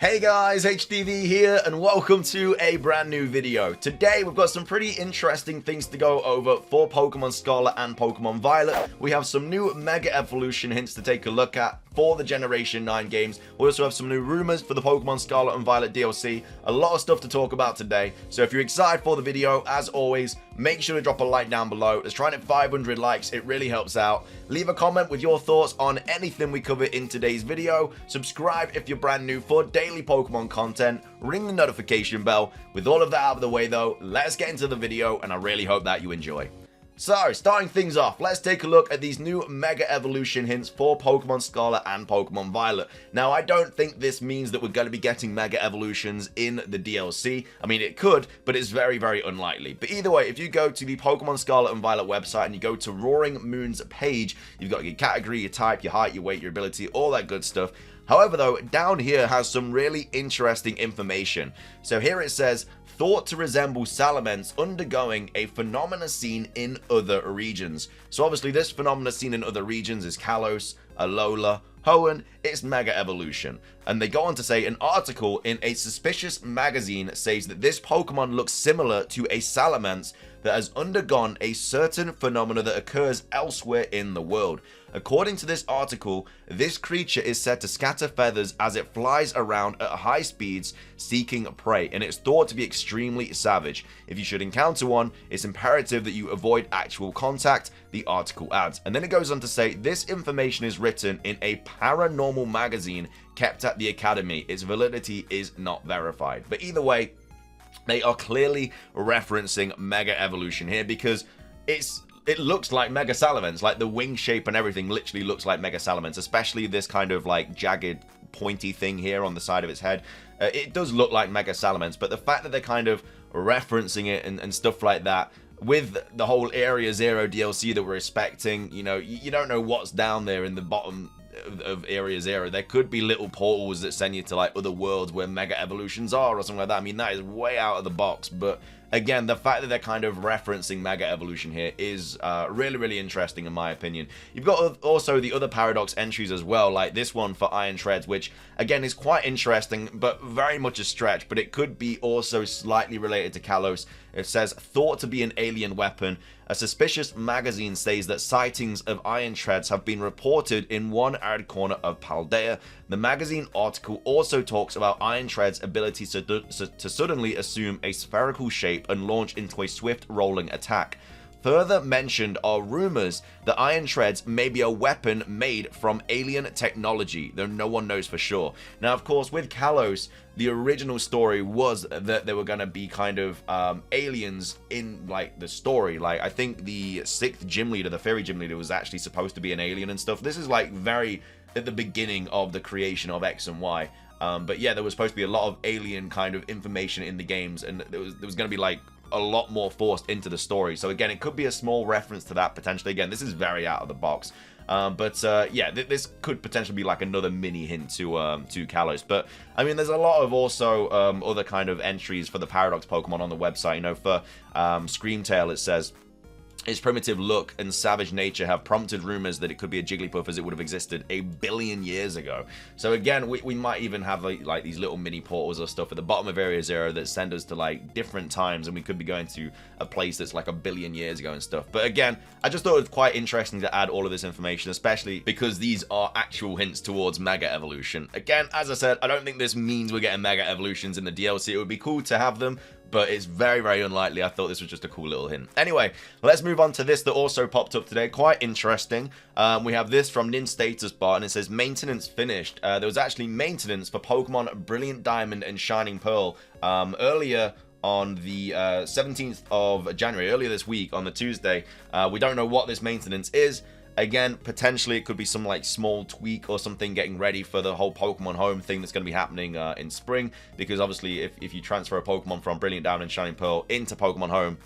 Hey guys, HDvee here and welcome to a brand new video. Today we've got some pretty interesting things to go over for Pokemon Scarlet and Pokemon Violet. We have some new Mega Evolution hints to take a look at for the Generation 9 games. We also have some new rumors for the Pokemon Scarlet and Violet DLC. A lot of stuff to talk about today. So if you're excited for the video, as always, make sure to drop a like down below. Let's try and hit 500 likes, it really helps out. Leave a comment with your thoughts on anything we cover in today's video. Subscribe if you're brand new for daily Pokemon content. Ring the notification bell. With all of that out of the way though, let's get into the video and I really hope that you enjoy. So, starting things off, let's take a look at these new Mega Evolution hints for Pokemon Scarlet and Pokemon Violet. Now, I don't think this means that we're going to be getting Mega Evolutions in the DLC. I mean, it could, but it's very, very unlikely. But either way, if you go to the Pokemon Scarlet and Violet website and you go to Roaring Moon's page, you've got your category, your type, your height, your weight, your ability, all that good stuff. However, though, down here has some really interesting information. So here it says, thought to resemble Salamence undergoing a phenomena seen in other regions. So obviously this phenomena seen in other regions is Kalos, Alola, Hoenn, its Mega Evolution. And they go on to say an article in a suspicious magazine says that this Pokemon looks similar to a Salamence that has undergone a certain phenomena that occurs elsewhere in the world. According to this article, this creature is said to scatter feathers as it flies around at high speeds seeking prey, and it's thought to be extremely savage. If you should encounter one, it's imperative that you avoid actual contact, the article adds. And then it goes on to say, this information is written in a paranormal magazine kept at the Academy. Its validity is not verified. But either way, they are clearly referencing Mega Evolution here because it looks like Mega Salamence, like the wing shape and everything literally looks like Mega Salamence, especially this kind of like jagged pointy thing here on the side of its head. It does look like Mega Salamence, but the fact that they're kind of referencing it and stuff like that with the whole Area Zero DLC that we're expecting, you know, you don't know what's down there in the bottom of Area Zero. There could be little portals that send you to like other worlds where Mega Evolutions are or something like that. I mean, that is way out of the box, but again, the fact that they're kind of referencing Mega Evolution here is really, really interesting in my opinion. You've got also the other Paradox entries as well, like this one for Iron Treads, which again is quite interesting, but very much a stretch, but it could be also slightly related to Kalos. It says, thought to be an alien weapon. A suspicious magazine says that sightings of Iron Treads have been reported in one arid corner of Paldea. The magazine article also talks about Iron Treads' ability to suddenly assume a spherical shape and launch into a swift rolling attack. Further mentioned are rumors that Iron Treads may be a weapon made from alien technology, though no one knows for sure. Now, of course, with Kalos, the original story was that there were going to be kind of aliens in, like, the story. Like, I think the 6th gym leader, the fairy gym leader, was actually supposed to be an alien and stuff. This is, like, very at the beginning of the creation of X and Y. But yeah, there was supposed to be a lot of alien kind of information in the games, and there was going to be, like, a lot more forced into the story. So again, it could be a small reference to that potentially. Again, this is very out of the box. Yeah, this could potentially be like another mini hint to Kalos. But I mean, there's a lot of also other kind of entries for the Paradox Pokemon on the website. You know, for Screamtail, it says, its primitive look and savage nature have prompted rumors that it could be a Jigglypuff as it would have existed a billion years ago. So again, we might even have like these little mini portals or stuff at the bottom of Area Zero that send us to like different times, and we could be going to a place that's like a billion years ago and stuff. But again, I just thought it was quite interesting to add all of this information, especially because these are actual hints towards Mega Evolution. Again, as I said, I don't think this means we're getting Mega Evolutions in the DLC. It would be cool to have them, but it's very, very unlikely. I thought this was just a cool little hint. Anyway, let's move on to this that also popped up today. Quite interesting. We have this from Nin's status bar, and it says, maintenance finished. There was actually maintenance for Pokemon Brilliant Diamond and Shining Pearl earlier on the 17th of January, earlier this week on the Tuesday. We don't know what this maintenance is. Again, potentially it could be some like small tweak or something getting ready for the whole Pokemon Home thing that's going to be happening in spring, because obviously if you transfer a Pokemon from Brilliant Diamond and Shining Pearl into Pokemon Home,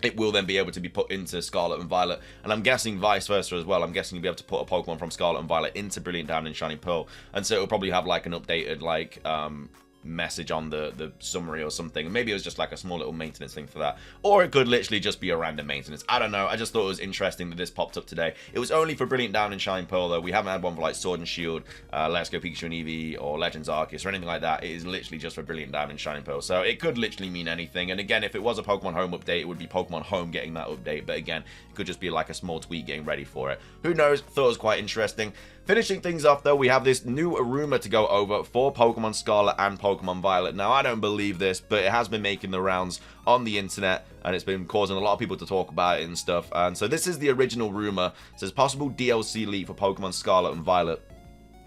it will then be able to be put into Scarlet and Violet, and I'm guessing vice versa as well. I'm guessing you'll be able to put a Pokemon from Scarlet and Violet into Brilliant Diamond and Shining Pearl, and so it'll probably have like an updated like message on the summary or something. Maybe it was just like a small little maintenance thing for that, or it could literally just be a random maintenance. I don't know. I just thought it was interesting that this popped up today. It was only for Brilliant Diamond and Shining Pearl though. We haven't had one for like Sword and Shield, Let's Go Pikachu and Eevee, or Legends Arceus or anything like that. It is literally just for Brilliant Diamond and Shining Pearl, so it could literally mean anything. And again, if it was a Pokemon Home update, it would be Pokemon Home getting that update, but again, it could just be like a small tweak getting ready for it. Who knows? Thought it was quite interesting. Finishing things off though, we have this new rumor to go over for Pokemon Scarlet and Pokemon Violet. Now, I don't believe this, but it has been making the rounds on the internet, and it's been causing a lot of people to talk about it and stuff. And so this is the original rumor. It says possible DLC leak for Pokemon Scarlet and Violet,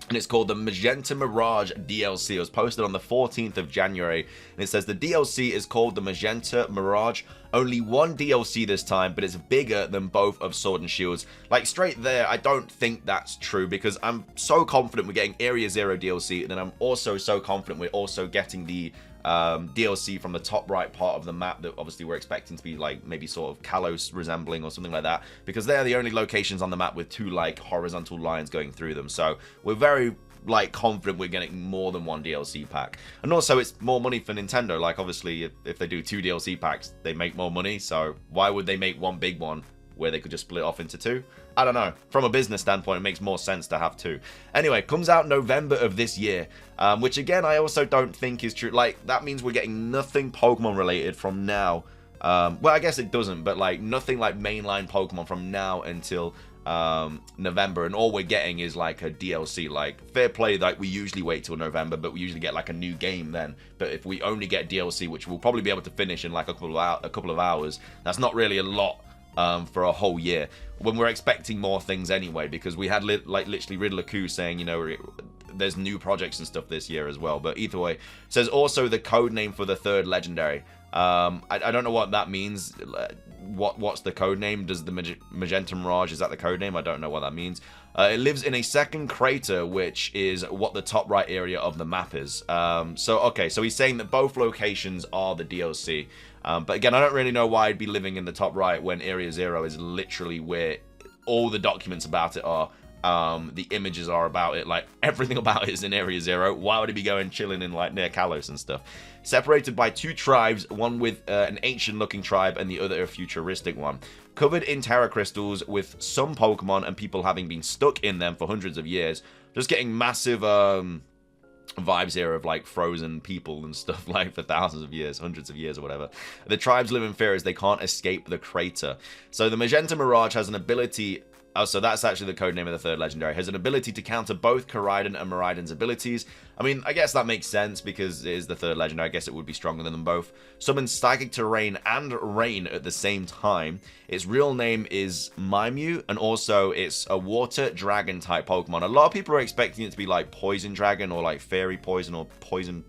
and it's called the Magenta Mirage DLC. It was posted on the 14th of January, and it says the DLC is called the Magenta Mirage. Only one DLC this time, but it's bigger than both of Sword and Shield's. Like, straight there, I don't think that's true, because I'm so confident we're getting Area Zero DLC, and then I'm also so confident we're also getting the DLC from the top right part of the map that obviously we're expecting to be like maybe sort of Kalos resembling or something like that, because they're the only locations on the map with two like horizontal lines going through them. So we're very like confident we're getting more than one DLC pack, and also it's more money for Nintendo. Like, obviously if they do 2 DLC packs, they make more money, so why would they make one big one where they could just split off into 2? I don't know. From a business standpoint, it makes more sense to have 2. Anyway, comes out November of this year, which again, I also don't think is true. Like, that means we're getting nothing Pokemon related from now. Well, I guess it doesn't, but like nothing like mainline Pokemon from now until November, and all we're getting is like a DLC. Like, fair play, like we usually wait till November, but we usually get like a new game then. But if we only get DLC, which we'll probably be able to finish in like a couple of hours, that's not really a lot for a whole year, when we're expecting more things anyway, because we had like literally Riddler Coup saying, you know, there's new projects and stuff this year as well. But either way, it says also the code name for the 3rd legendary. I don't know what that means. What's the code name? Does the Magenta Mirage, is that the code name? I don't know what that means. It lives in a second crater, which is what the top right area of the map is. Okay, so he's saying that both locations are the DLC. But again, I don't really know why I'd be living in the top right when Area Zero is literally where all the documents about it are. The images are about it, like everything about it is in Area Zero. Why would he be going chilling in like near Kalos and stuff? Separated by 2 tribes, one with an ancient looking tribe and the other a futuristic one. Covered in Terra Crystals, with some Pokemon and people having been stuck in them for hundreds of years. Just getting massive vibes here of like frozen people and stuff, like for thousands of years, hundreds of years or whatever. The tribes live in fear as they can't escape the crater. So the Magenta Mirage has an ability. Oh, so that's actually the codename of the 3rd legendary. Has an ability to counter both Koraidon and Miraidon's abilities. I mean, I guess that makes sense because it is the 3rd legendary. I guess it would be stronger than them both. Summons Psychic Terrain and Rain at the same time. Its real name is Mimeu, and also it's a water dragon type Pokemon. A lot of people are expecting it to be like Poison Dragon or like Fairy Poison or Poison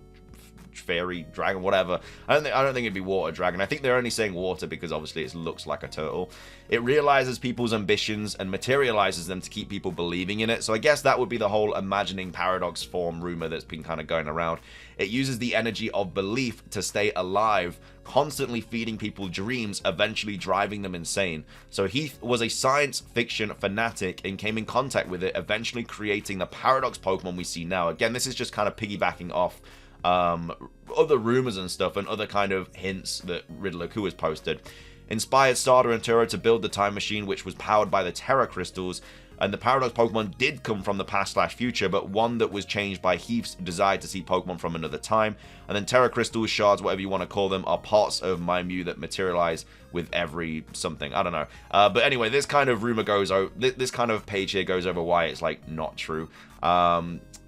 Fairy Dragon, whatever. I don't think it'd be Water Dragon. I think they're only saying water because obviously it looks like a turtle. It realizes people's ambitions and materializes them to keep people believing in it. So I guess that would be the whole imagining paradox form rumor that's been kind of going around. It uses the energy of belief to stay alive, constantly feeding people dreams, eventually driving them insane. So Heath was a science fiction fanatic and came in contact with it, eventually creating the paradox Pokemon we see now. Again, this is just kind of piggybacking off other rumors and stuff and other kind of hints that Riddler Coup has posted. Inspired Sada and Turo to build the time machine, which was powered by the Terra Crystals, and the Paradox Pokemon did come from the past/future, but one that was changed by Heath's desire to see Pokemon from another time. And then Terra Crystals, shards, whatever you want to call them, are parts of Mimeu that materialize with every something. I don't know. But anyway, this kind of rumor goes over, this kind of page here goes over why it's like not true.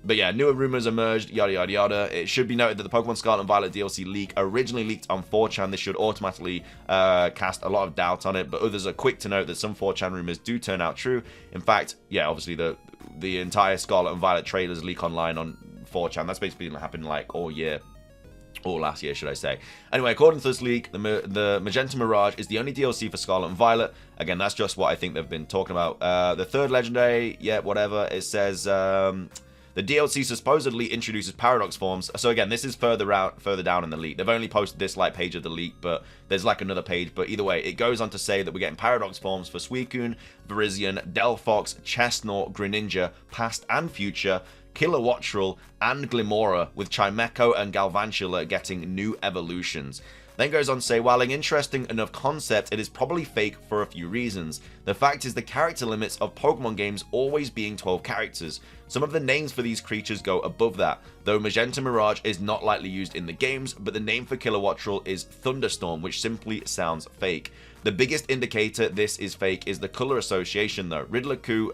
But yeah, newer rumors emerged, yada yada yada. It should be noted that the Pokemon Scarlet and Violet DLC leak originally leaked on 4chan. This should automatically cast a lot of doubt on it, but others are quick to note that some 4chan rumors do turn out true. In fact, yeah, obviously the entire Scarlet and Violet trailers leak online on 4chan. That's basically been happening like all year. Or last year, should I say. Anyway, according to this leak, the Magenta Mirage is the only DLC for Scarlet and Violet. Again, that's just what I think they've been talking about. The 3rd legendary, yeah, whatever. It says the DLC supposedly introduces paradox forms. So again, this is further down in the leak. They've only posted this like page of the leak, but there's like another page. But either way, it goes on to say that we're getting paradox forms for Suicune, Virizion, Delphox, Chestnut, Greninja, past and future, Kilowattrel, and Glimora, with Chimecho and Galvantula getting new evolutions. Then goes on to say, while an interesting enough concept, it is probably fake for a few reasons. The fact is the character limits of Pokemon games always being 12 characters. Some of the names for these creatures go above that, though Magenta Mirage is not likely used in the games, but the name for Kilowattrel is Thunderstorm, which simply sounds fake. The biggest indicator this is fake is the color association though. Riddler-Ku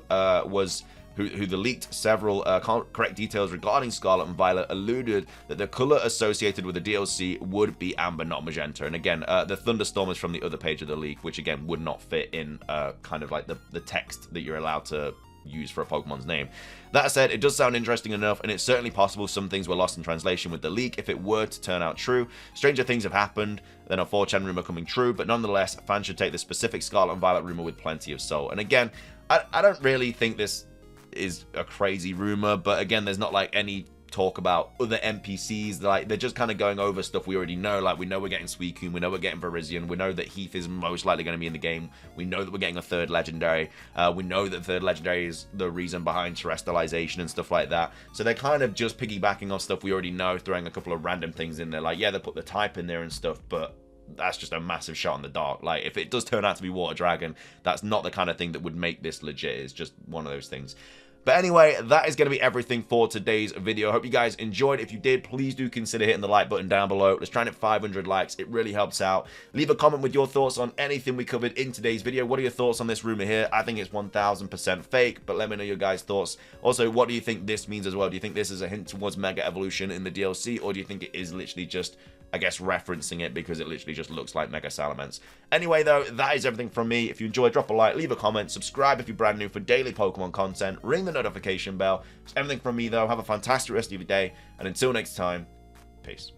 who the leaked several correct details regarding Scarlet and Violet, alluded that the color associated with the DLC would be amber, not magenta. And again, the Thunderstorm is from the other page of the leak, which again would not fit in kind of like the text that you're allowed to use for a Pokemon's name. That said, it does sound interesting enough, and it's certainly possible some things were lost in translation with the leak if it were to turn out true. Stranger things have happened than a 4chan rumor coming true, but nonetheless, fans should take the specific Scarlet and Violet rumor with plenty of salt. And again, I don't really think this is a crazy rumor, but again, there's not like any talk about other NPCs. Like, they're just kind of going over stuff we already know. Like, we know we're getting Suicune, we know we're getting Virizion, we know that Heath is most likely going to be in the game, we know that we're getting a third legendary, we know that the third legendary is the reason behind terrestrialization and stuff like that. So they're kind of just piggybacking on stuff we already know, throwing a couple of random things in there. Like, yeah, they put the type in there and stuff, but that's just a massive shot in the dark. Like, if it does turn out to be Water Dragon, that's not the kind of thing that would make this legit. It's just one of those things. But anyway, that is going to be everything for today's video. I hope you guys enjoyed. If you did, please do consider hitting the like button down below. Let's try and hit 500 likes. It really helps out. Leave a comment with your thoughts on anything we covered in today's video. What are your thoughts on this rumor here? I think it's 1000% fake, but let me know your guys' thoughts. Also, what do you think this means as well? Do you think this is a hint towards Mega Evolution in the DLC, or do you think it is literally just, I guess, referencing it because it literally just looks like Mega Salamence? Anyway, though, that is everything from me. If you enjoyed, drop a like, leave a comment, subscribe if you're brand new for daily Pokemon content, ring the notification bell. It's everything from me, though. Have a fantastic rest of your day, and until next time, peace.